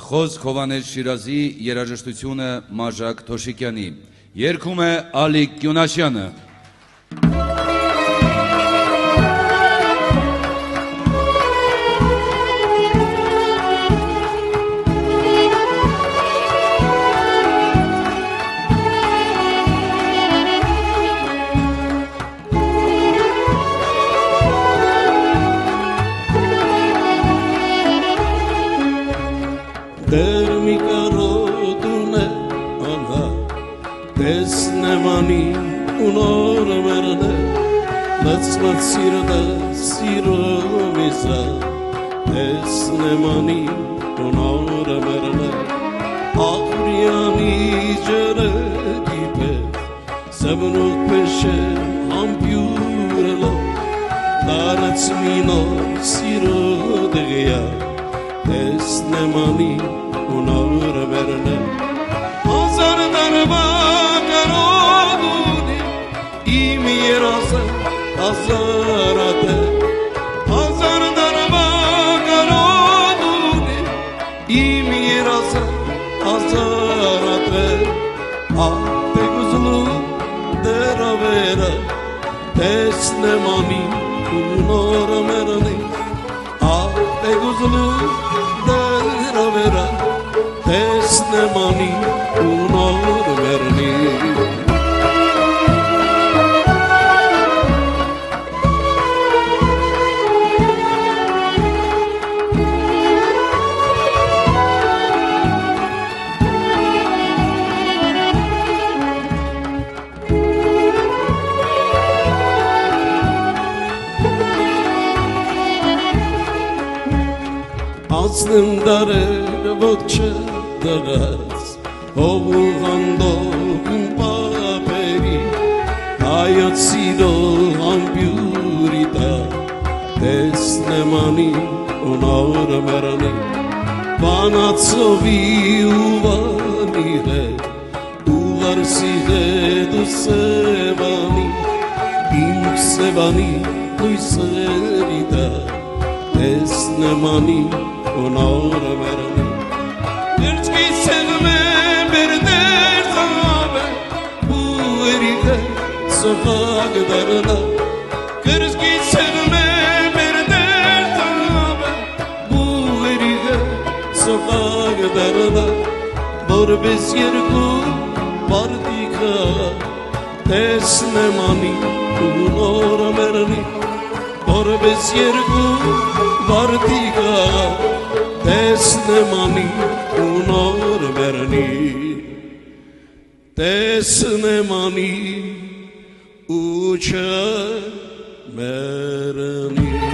Խոսք Հովանես Շիրազի, երաժշտությունը Մաժակ Թոշիկյանի, երգում է Ալիկ Գյունաշյանը։ Դեր մի կարոտուն է անհա տեսնեմանի ու նոր մերն է լծված սիրտը սիրով իզա տեսնեմանի ու նոր մերն է աղրյանի ջրերի պես սմնուկ պես է ամբյուրելով դարած մի նոր սիրո դղյա տեսնեմանի ու նոր մերն է հազար դարվա կարոտ ունի իմ երազը հազարատ է հազար դարվա կարոտ ունի իմ երազը հազարատ է ատեք ուզլու դերավերը տեսնեմանի ու նոր մերն է ատեք ուզլու Vera tesnemani unor verni Asnım darır vokça daraz Oğulgando gün paperi Hayat siro ambyurita Tesnemani unor merani Vanatsovi uvani he Uvar sihe du sevani Im sevani du serita Tesnemani unor merani Kırçki sevme bir dert abi Bu eride sokaklarına Kırçki sevme bir dert abi Bu eride sokaklarına Bor biz yergu vardika Tesnemani unor merani Bor biz yergu vardika Tesnemani unor verni Tesnemani uça merni